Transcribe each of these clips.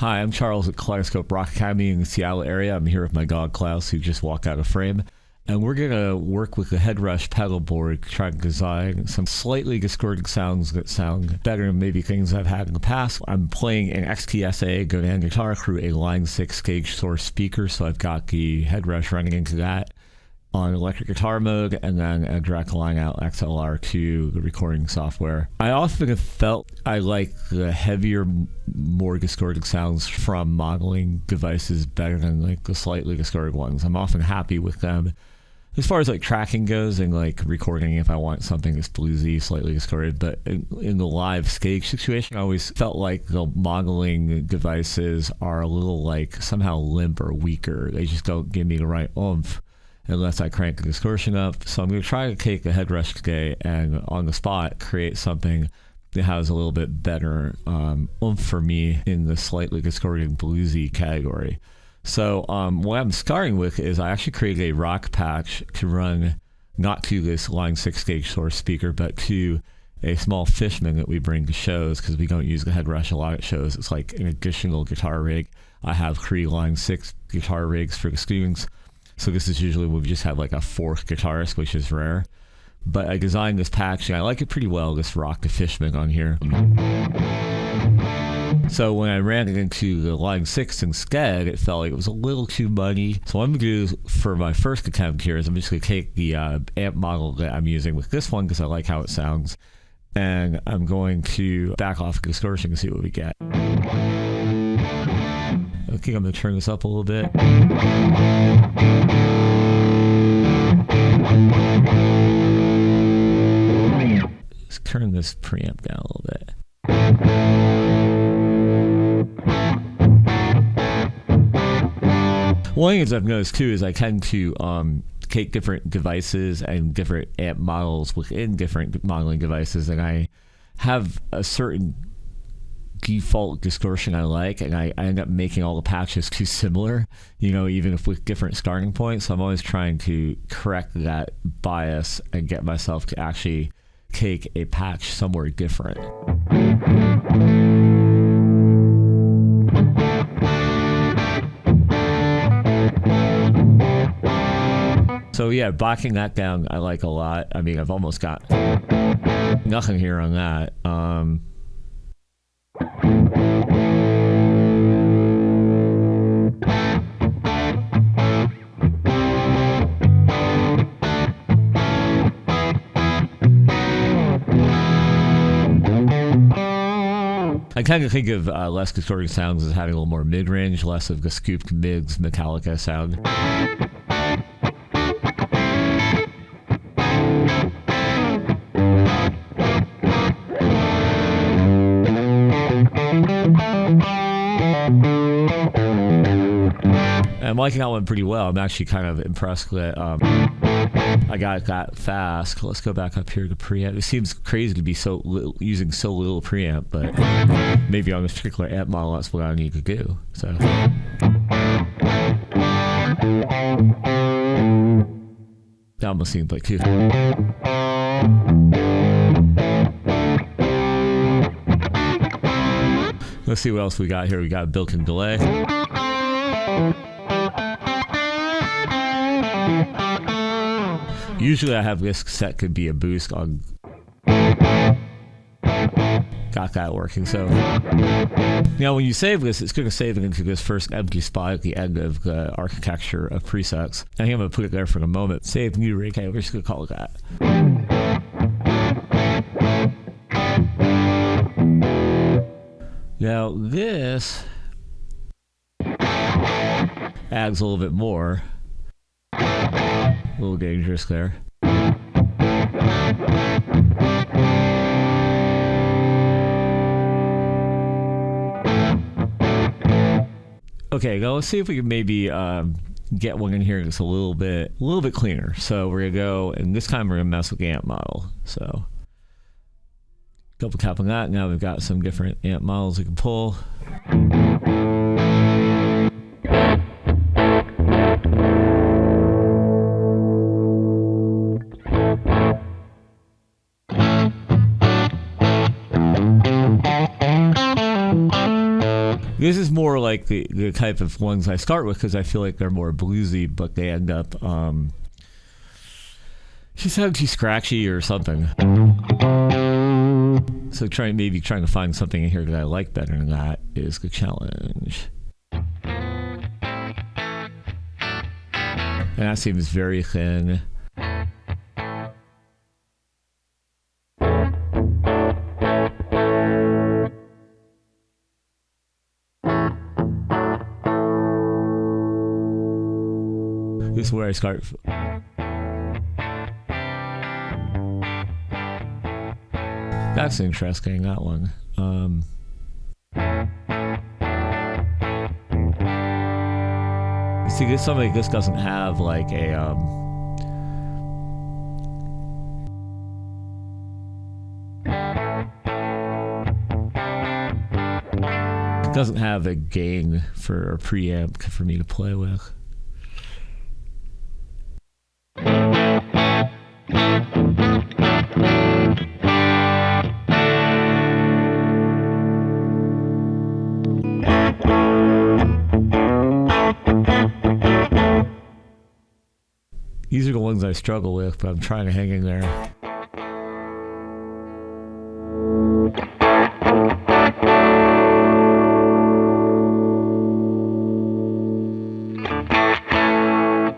Hi, I'm Charles at Kaleidoscope Rock Academy in the Seattle area. I'm here with my dog Klaus, who just walked out of frame. And we're going to work with the HeadRush pedalboard, trying to design some slightly distorted sounds that sound better than maybe things I've had in the past. I'm playing an xtSA Godin guitar through a Line 6 gauge source speaker, so I've got the HeadRush running into that on electric guitar mode, and then a direct line out XLR to the recording software. I often have felt I like the heavier, more distorted sounds from modeling devices better than like the slightly distorted ones. I'm often happy with them. As far as like tracking goes and like recording, if I want something that's bluesy, slightly distorted, but in the live stage situation, I always felt like the modeling devices are a little like somehow limp or weaker. They just don't give me the right oomph unless I crank the distortion up. So I'm going to try to take the HeadRush today and on the spot create something that has a little bit better oomph for me in the slightly distorted bluesy category. So what I'm starting with is I actually created a rock patch to run not to this Line 6 gauge source speaker, but to a small Fishman that we bring to shows because we don't use the HeadRush a lot at shows. It's like an additional guitar rig. I have 3 Line 6 guitar rigs for the students. So this is usually when we just have like a 4th guitarist, which is rare. But I designed this patch and I like it pretty well, this rock to Fishman on here. So when I ran it into the Line 6 instead, it felt like it was a little too muddy. So what I'm going to do for my first attempt here is I'm just going to take the amp model that I'm using with this one because I like how it sounds. And I'm going to back off the distortion and see what we get. Okay, I'm going to turn this up a little bit. Let's turn this preamp down a little bit. One thing I've noticed too is I tend to take different devices and different amp models within different modeling devices, and I have a certain default distortion I like, and I end up making all the patches too similar, you know, even if with different starting points. So I'm always trying to correct that bias and get myself to actually take a patch somewhere different. So yeah, blocking that down I like a lot. I mean, I've almost got nothing here on that. I kind of think of less distorted sounds as having a little more mid-range, less of the scooped mids Metallica sound. I'm liking that one pretty well. I'm actually kind of impressed that I got it that fast. Let's go back up here to preamp. It seems crazy to be using so little preamp, but maybe on this particular amp model, that's what I need to do. So that almost seems like too. Let's see what else we got here. We got a built-in delay. Usually I have this set could be a boost on. Got that working. So now when you save this, it's going to save it into this first empty spot at the end of the architecture of presets. I think I'm going to put it there for the moment. Save new rig. Okay, we're just going to call it that. Now this adds a little bit more. A little dangerous there. Okay, now let's see if we can maybe get one in here that's a little bit cleaner. So we're gonna go, and this time we're gonna mess with the amp model. So double tap on that. Now we've got some different amp models we can pull. This is more like the type of ones I start with because I feel like they're more bluesy, but they end up just sound too scratchy or something. So trying to find something in here that I like better than that is the challenge. And that seems very thin. This is where I start. That's interesting, that one. See, something like this doesn't have like a it doesn't have a gain for a preamp for me to play with. These are the ones I struggle with, but I'm trying to hang in there.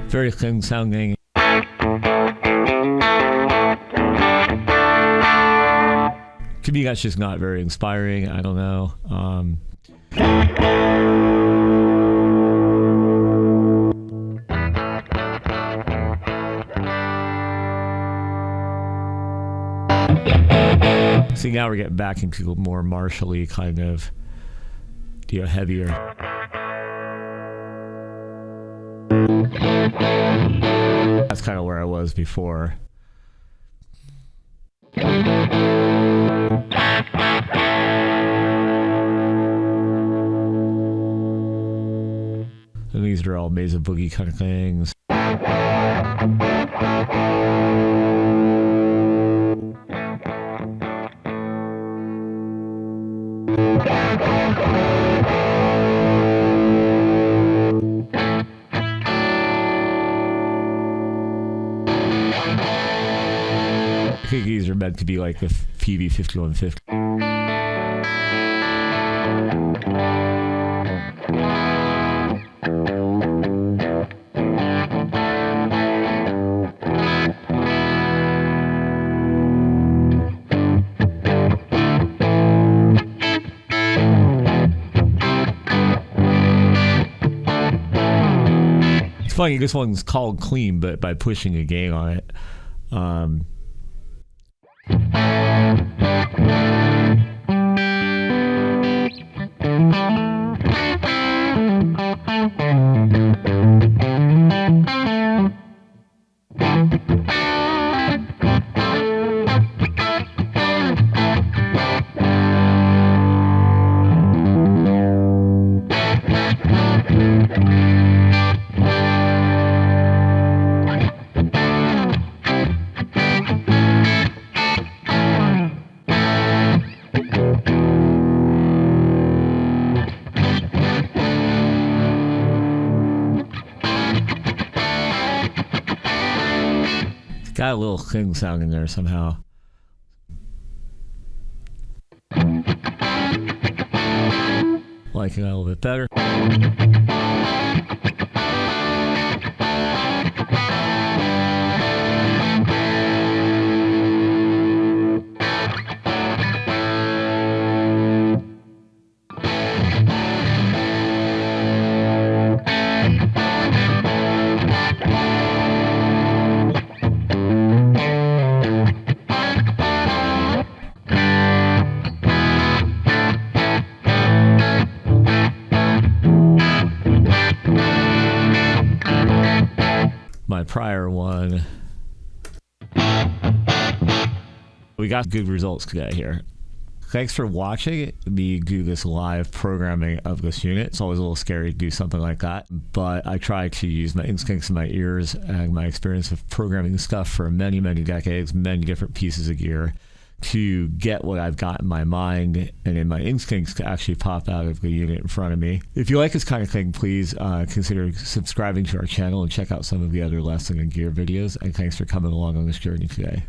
Very thin sounding. To me, that's just not very inspiring. I don't know. See, now we're getting back into more martially kind of, heavier. That's kind of where I was before. And these are all Mesa Boogie kind of things. I think these are meant to be like the PV5150. It's funny, this one's called clean, but by pushing a gain on it. Got a little cling sound in there somehow. Liking that a little bit better. My prior one, we got good results today here. Thanks for watching me do this live programming of this unit. It's always a little scary to do something like that, but I try to use my instincts and my ears and my experience of programming stuff for many, many decades, many different pieces of gear to get what I've got in my mind and in my instincts to actually pop out of the unit in front of me. If you like this kind of thing, please consider subscribing to our channel and check out some of the other lesson and gear videos. And thanks for coming along on this journey today.